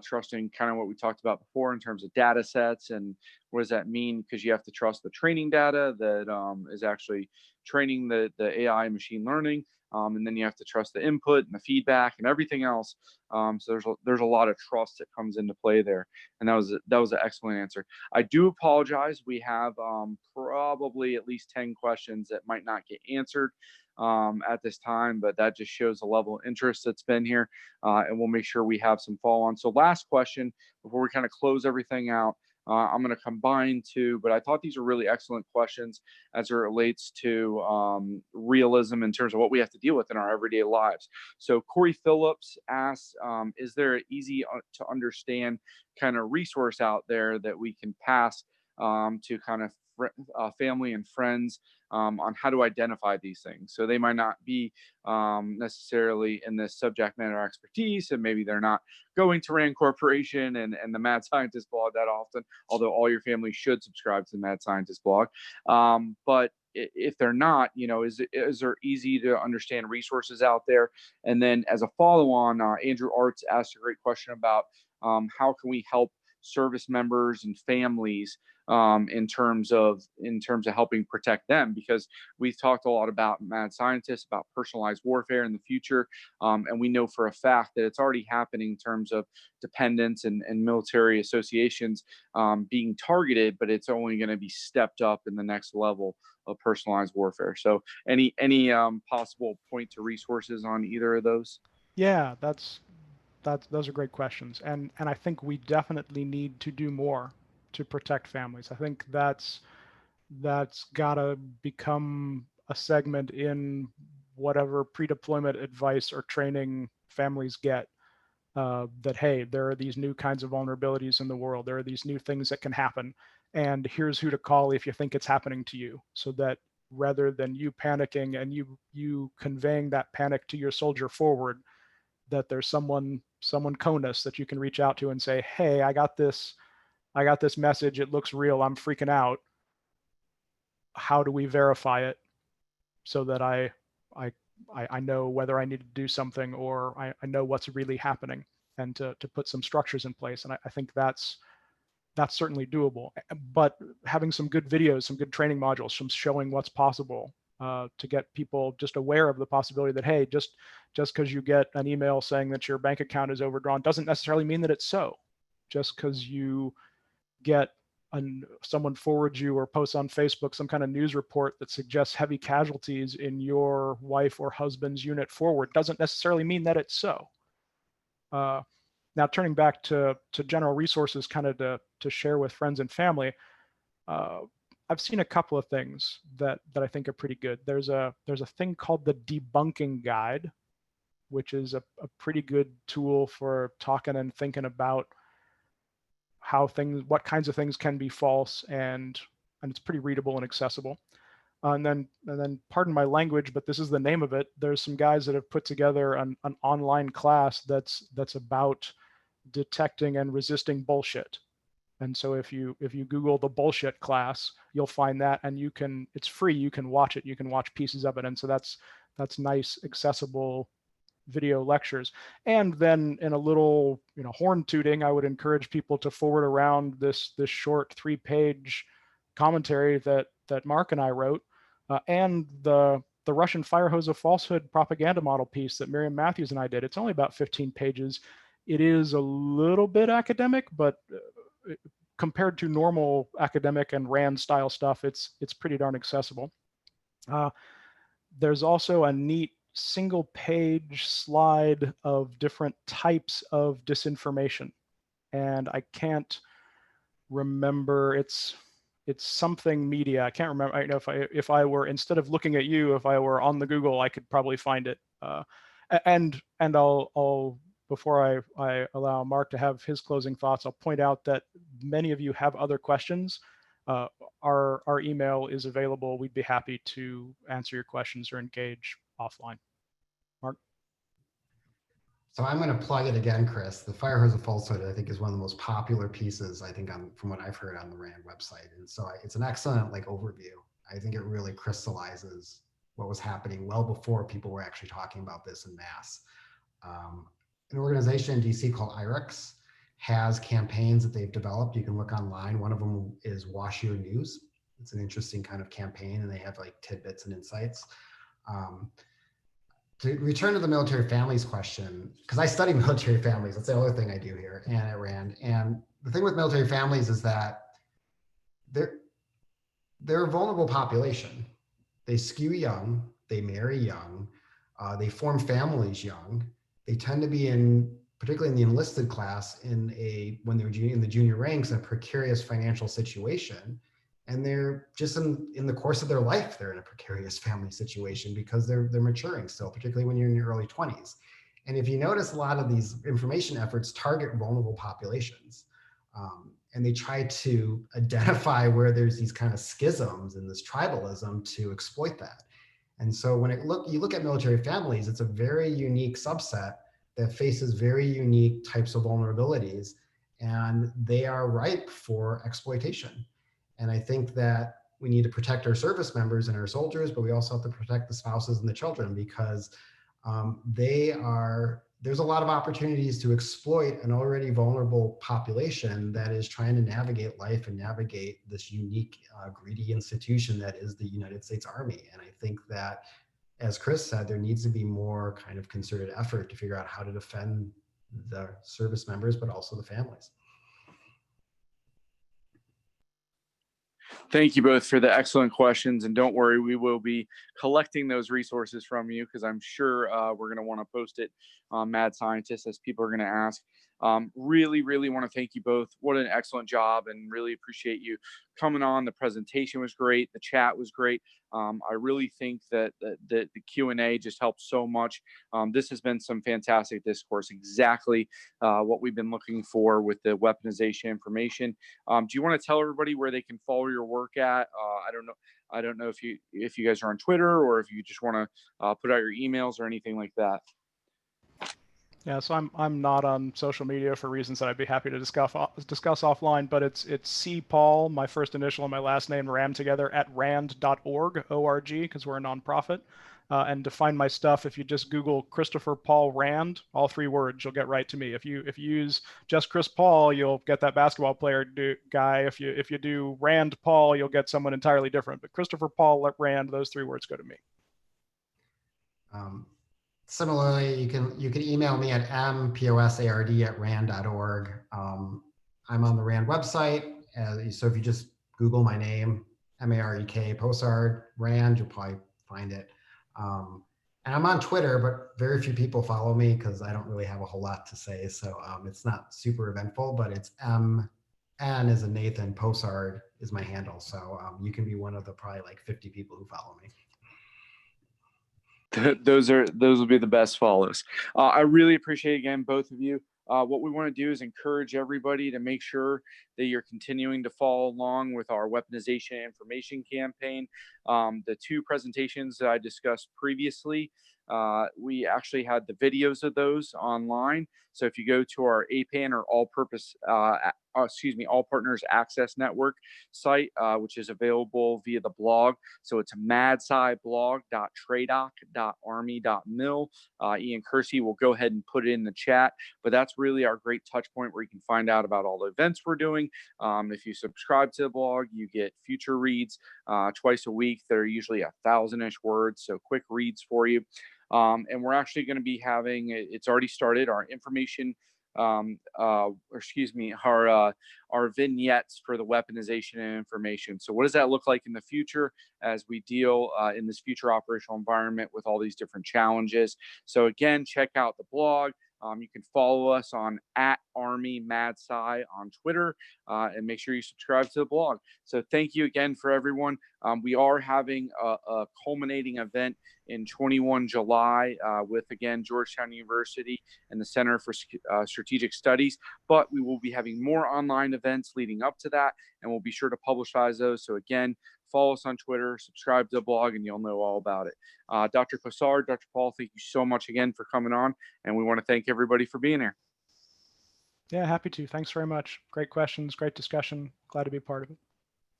trusting kind of what we talked about before in terms of data sets and what does that mean, because you have to trust the training data that is actually training the AI machine learning. And then you have to trust the input and the feedback and everything else. So there's a lot of trust that comes into play there. And that was an excellent answer. I do apologize. We have probably at least 10 questions that might not get answered at this time, but that just shows the level of interest that's been here. And we'll make sure we have some follow on. So last question before we kind of close everything out. I'm going to combine two, but I thought these are really excellent questions as it relates to realism in terms of what we have to deal with in our everyday lives. So Corey Phillips asks, is there an easy to understand kind of resource out there that we can pass to kind of family and friends on how to identify these things? So they might not be necessarily in this subject matter expertise, and maybe they're not going to Rand Corporation and the Mad Scientist blog that often, although all your family should subscribe to the Mad Scientist blog. But if they're not, is there easy to understand resources out there? And then as a follow-on, Andrew Arts asked a great question about how can we help service members and families in terms of helping protect them, because we've talked a lot about mad scientists, about personalized warfare in the future, and we know for a fact that it's already happening in terms of dependents and military associations being targeted, but it's only going to be stepped up in the next level of personalized warfare. So any possible point to resources on either of those? Yeah, those are great questions, and I think we definitely need to do more to protect families. I think that's gotta become a segment in whatever pre-deployment advice or training families get. That, hey, there are these new kinds of vulnerabilities in the world. There are these new things that can happen, and here's who to call if you think it's happening to you. So that rather than you panicking and you conveying that panic to your soldier forward, that there's someone CONUS that you can reach out to and say, hey, I got this message. It looks real. I'm freaking out. How do we verify it so that I know whether I need to do something, or I know what's really happening, and to put some structures in place. And I think that's certainly doable. But having some good videos, some good training modules, some showing what's possible, to get people just aware of the possibility that, hey, just because you get an email saying that your bank account is overdrawn doesn't necessarily mean that it's so. Just because you get someone forwards you or posts on Facebook some kind of news report that suggests heavy casualties in your wife or husband's unit forward doesn't necessarily mean that it's so. Now, turning back to general resources, kind of to share with friends and family, I've seen a couple of things that I think are pretty good. There's a thing called the Debunking Guide, which is a pretty good tool for talking and thinking about what kinds of things can be false, and it's pretty readable and accessible. And then, pardon my language, but this is the name of it. There's some guys that have put together an online class that's about detecting and resisting bullshit. And so if you Google the bullshit class, you'll find that, and it's free. You can watch it. You can watch pieces of it. And so that's nice, accessible video lectures. And then, in a little horn tooting, I would encourage people to forward around this short 3-page commentary that Mark and I wrote, and the Russian fire hose of falsehood propaganda model piece that Miriam Matthews and I did. It's only about 15 pages. It is a little bit academic, but compared to normal academic and Rand style stuff, it's pretty darn accessible. There's also a neat single-page slide of different types of disinformation, and I can't remember. It's something media. I can't remember. I know if I were, instead of looking at you, if I were on the Google, I could probably find it. And I'll before I allow Mark to have his closing thoughts, I'll point out that many of you have other questions. Our email is available. We'd be happy to answer your questions or engage offline. Mark? So I'm going to plug it again, Chris. The Fire Hose of Falsehood, I think, is one of the most popular pieces, I think, from what I've heard on the RAND website. And so it's an excellent overview. I think it really crystallizes what was happening well before people were actually talking about this in mass. An organization in DC called IREX has campaigns that they've developed. You can look online. One of them is Wash Your News. It's an interesting kind of campaign, and they have like tidbits and insights. To return to the military families question, because I study military families, that's the other thing I do here and at RAND. And the thing with military families is that they're a vulnerable population. They skew young, they marry young, they form families young. They tend to be particularly in the enlisted class, when they're in the junior ranks, in a precarious financial situation. And they're just in the course of their life, they're in a precarious family situation because they're maturing still, particularly when you're in your early 20s. And if you notice, a lot of these information efforts target vulnerable populations. And they try to identify where there's these kind of schisms and this tribalism to exploit that. And so when you look at military families, it's a very unique subset that faces very unique types of vulnerabilities, and they are ripe for exploitation. And I think that we need to protect our service members and our soldiers, but we also have to protect the spouses and the children, because there's a lot of opportunities to exploit an already vulnerable population that is trying to navigate life and navigate this unique, greedy institution that is the United States Army. And I think that, as Chris said, there needs to be more kind of concerted effort to figure out how to defend the service members, but also the families. Thank you both for the excellent questions. And don't worry, we will be collecting those resources from you, because I'm sure we're going to want to post it on Mad Scientist as people are going to ask. Really, really want to thank you both. What an excellent job, and really appreciate you coming on. The presentation was great. The chat was great. I really think that the Q&A just helped so much. This has been some fantastic discourse, exactly what we've been looking for with the weaponization information. Do you want to tell everybody where they can follow your work at? I don't know if you guys are on Twitter, or if you just want to put out your emails or anything like that. Yeah, so I'm not on social media for reasons that I'd be happy to discuss offline, but it's C Paul, my first initial and my last name rammed together, at rand.org, O-R-G, because we're a nonprofit. And to find my stuff, if you just Google Christopher Paul Rand, all three words, you'll get right to me. If you use just Chris Paul, you'll get that basketball player guy. If you do Rand Paul, you'll get someone entirely different. But Christopher Paul Rand, those three words go to me. Similarly, you can email me at mposard@rand.org. I'm on the RAND website. So if you just Google my name, M-A-R-E-K, Posard, RAND, you'll probably find it. And I'm on Twitter, but very few people follow me because I don't really have a whole lot to say. So it's not super eventful, but it's M as in Nathan, Posard is my handle. So you can be one of the probably like 50 people who follow me. Those will be the best follows. I really appreciate, again, both of you. What we want to do is encourage everybody to make sure that you're continuing to follow along with our weaponization information campaign. The two presentations that I discussed previously, we actually had the videos of those online. So if you go to our APAN, or All Partners Access Network site, which is available via the blog. So it's madsciblog.tradoc.army.mil. Ian Kersey will go ahead and put it in the chat, but that's really our great touch point where you can find out about all the events we're doing. If you subscribe to the blog, you get future reads twice a week. They're usually 1,000-ish words, so quick reads for you. And we're actually going to be having, it's already started, our information, our vignettes for the weaponization and information. So what does that look like in the future as we deal in this future operational environment with all these different challenges? So again, check out the blog. You can follow us on @ArmyMadSci on Twitter, and make sure you subscribe to the blog. So thank you again for everyone. We are having a culminating event in 21 July with, again, Georgetown University and the Center for Strategic Studies. But we will be having more online events leading up to that, and we'll be sure to publicize those. So again, follow us on Twitter, subscribe to the blog, and you'll know all about it. Dr. Posard, Dr. Paul, thank you so much again for coming on, and we want to thank everybody for being here. Yeah, happy to. Thanks very much. Great questions, great discussion. Glad to be a part of it.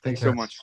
Thanks so much.